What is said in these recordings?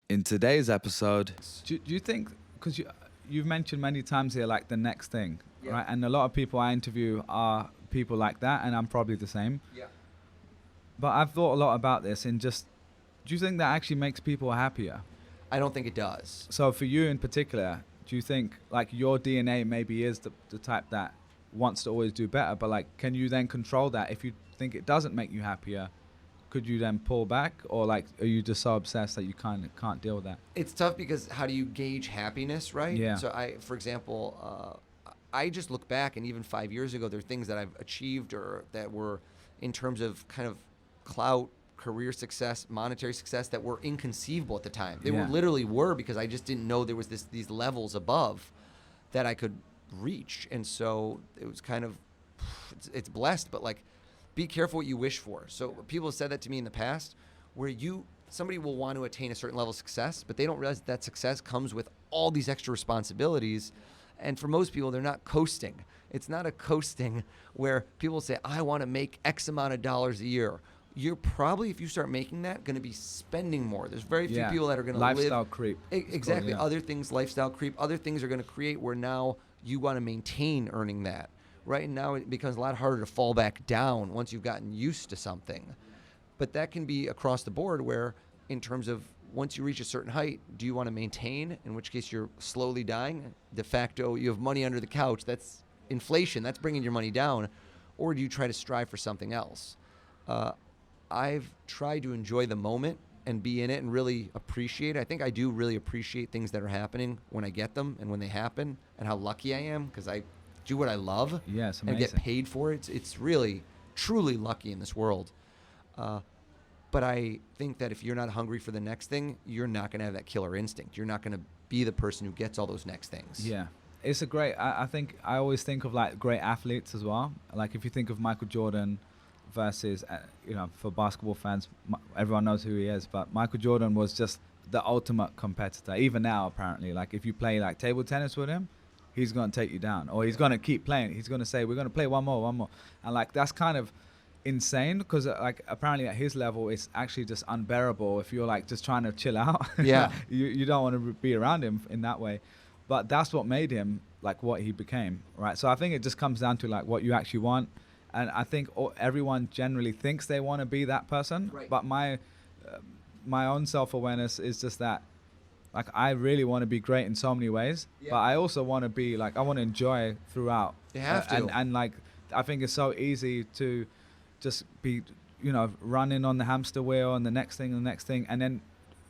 In today's episode, do you think, because you've mentioned many times here, like the next thing, Yeah. right? And a lot of people I interview are people like that, and I'm probably the same. Yeah. But I've thought a lot about this, and just, do you think that actually makes people happier? I don't think it does. So for you in particular, do you think like your DNA maybe is the type that wants to always do better, but like, can you then control that? If you think it doesn't make you happier, could you then pull back, or like, are you just so obsessed that you kind of can't deal with that? It's tough because how do you gauge happiness, right? Yeah. So for example, I just look back, and even 5 years ago, there are things that I've achieved or that were in terms of kind of clout, career success, monetary success that were inconceivable at the time. They literally were, because I just didn't know there was these levels above that I could reach. And so it was kind of, it's blessed, but like, be careful what you wish for. So people have said that to me in the past, where somebody will want to attain a certain level of success, but they don't realize that success comes with all these extra responsibilities. And for most people, they're not coasting. It's not a coasting where people say, I want to make X amount of dollars a year. You're probably, if you start making that, going to be spending more. There's very few people that are going to live. Lifestyle creep. Exactly. Other things, lifestyle creep, other things are going to create where now you want to maintain earning that. Right now, it becomes a lot harder to fall back down once you've gotten used to something. But that can be across the board, where in terms of once you reach a certain height, do you want to maintain, in which case you're slowly dying? De facto, you have money under the couch. That's inflation. That's bringing your money down. Or do you try to strive for something else? I've tried to enjoy the moment and be in it and really appreciate it. I think I do really appreciate things that are happening when I get them and when they happen, and how lucky I am because I do what I love and get paid for it. It's really, truly lucky in this world. But I think that if you're not hungry for the next thing, you're not going to have that killer instinct. You're not going to be the person who gets all those next things. Yeah. It's a great, I think I always think of like great athletes as well. Like if you think of Michael Jordan versus, for basketball fans, everyone knows who he is, but Michael Jordan was just the ultimate competitor. Even now, apparently, like if you play like table tennis with him, he's going to take you down, or he's going to keep playing. He's going to say, we're going to play one more. And like, that's kind of insane, because like apparently at his level, it's actually just unbearable if you're like just trying to chill out. Yeah. you don't want to be around him in that way. But that's what made him like what he became, right? So I think it just comes down to like what you actually want. And I think everyone generally thinks they want to be that person. Right. But my own self-awareness is just that, like, I really want to be great in so many ways, but I also want to be like, I want to enjoy throughout. You have to. And like, I think it's so easy to just be, running on the hamster wheel and the next thing. And then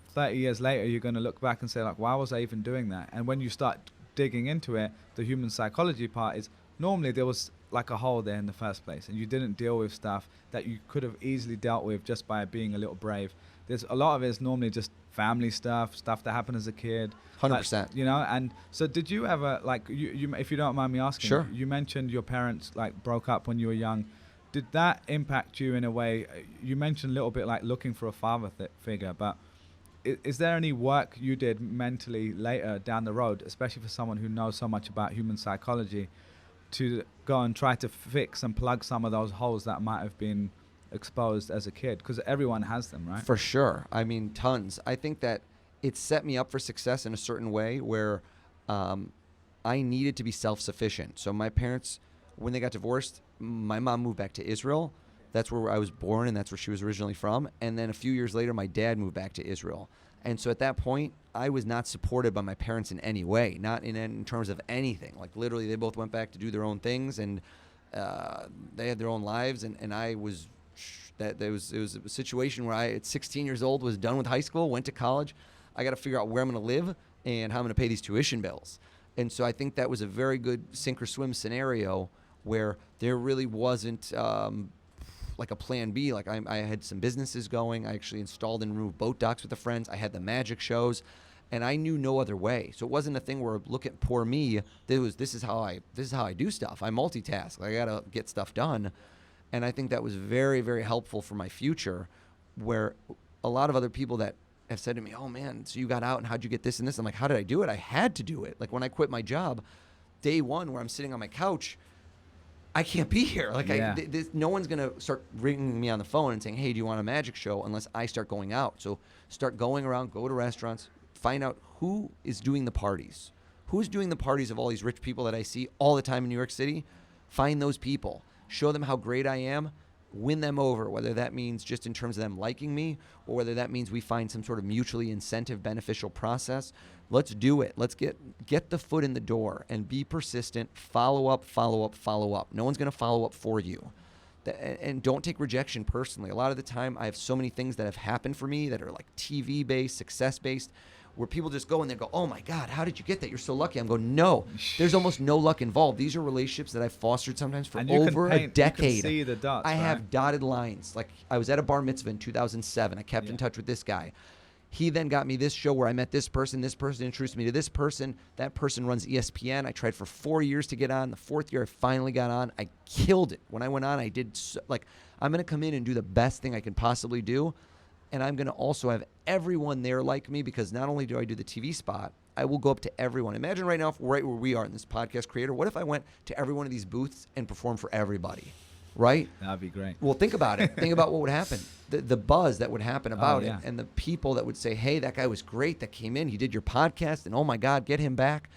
30 years later, you're going to look back and say like, why was I even doing that? And when you start digging into it, the human psychology part is normally there was like a hole there in the first place, and you didn't deal with stuff that you could have easily dealt with just by being a little brave. There's a lot of it is normally just family stuff that happened as a kid. 100%. And so did you ever, like, you if you don't mind me asking, Sure. You mentioned your parents like broke up when you were young. Did that impact you in a way? You mentioned a little bit like looking for a father figure, but is there any work you did mentally later down the road, especially for someone who knows so much about human psychology, to go and try to fix and plug some of those holes that might have been exposed as a kid? Because everyone has them, right? For sure. I mean, tons. I think that it set me up for success in a certain way where I needed to be self-sufficient. So my parents, when they got divorced, my mom moved back to Israel. That's where I was born, and that's where she was originally from. And then a few years later, my dad moved back to Israel. And so at that point, I was not supported by my parents in any way, not in terms of anything. Like literally, they both went back to do their own things, and they had their own lives. And I was, it was a situation where I, at 16 years old, was done with high school, went to college. I got to figure out where I'm going to live and how I'm going to pay these tuition bills. And so I think that was a very good sink or swim scenario where there really wasn't like a plan B. Like I had some businesses going. I actually installed and removed boat docks with the friends. I had the magic shows, and I knew no other way. So it wasn't a thing where, look at poor me. This is how I do stuff. I multitask. I gotta get stuff done, and I think that was very, very helpful for my future. Where a lot of other people that have said to me, "Oh man, so you got out, and how'd you get this and this?" I'm like, "How did I do it? I had to do it." Like when I quit my job, day one, where I'm sitting on my couch, I can't be here. Like Yeah. no one's gonna start ringing me on the phone and saying, "Hey, do you want a magic show?" Unless I start going out. So start going around, go to restaurants, find out who is doing the parties, who's doing the parties of all these rich people that I see all the time in New York City. Find those people, show them how great I am, win them over. Whether that means just in terms of them liking me, or whether that means we find some sort of mutually incentive, beneficial process. Let's do it. Let's get the foot in the door and be persistent. Follow up, follow up, follow up. No one's going to follow up for you. And don't take rejection personally. A lot of the time, I have so many things that have happened for me that are like TV-based, success-based, where people just go and they go, "Oh my God, how did you get that? You're so lucky." I'm going, no, there's almost no luck involved. These are relationships that I've fostered sometimes for over a decade. You can see the dots, I right? have dotted lines. Like I was at a bar mitzvah in 2007. I kept in touch with this guy. He then got me this show where I met this person. This person introduced me to this person. That person runs ESPN. I tried for 4 years to get on. The fourth year, I finally got on. I killed it. When I went on, I did I'm going to come in and do the best thing I can possibly do. And I'm going to also have everyone there like me, because not only do I do the TV spot, I will go up to everyone. Imagine right now, right where we are in this podcast creator, what if I went to every one of these booths and performed for everybody? Right? That'd be great. Well, think about it. Think about what would happen. The buzz that would happen about it, yeah. and the people that would say, "Hey, that guy was great that came in. He did your podcast, and oh my God, get him back."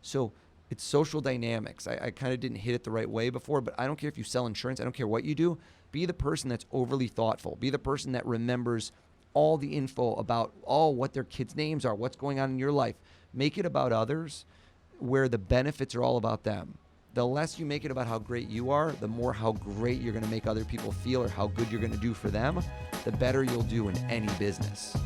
So it's social dynamics. I kind of didn't hit it the right way before, but I don't care if you sell insurance. I don't care what you do. Be the person that's overly thoughtful. Be the person that remembers all the info about what their kids' names are, what's going on in your life. Make it about others, where the benefits are all about them. The less you make it about how great you are, the more how great you're going to make other people feel, or how good you're going to do for them, the better you'll do in any business.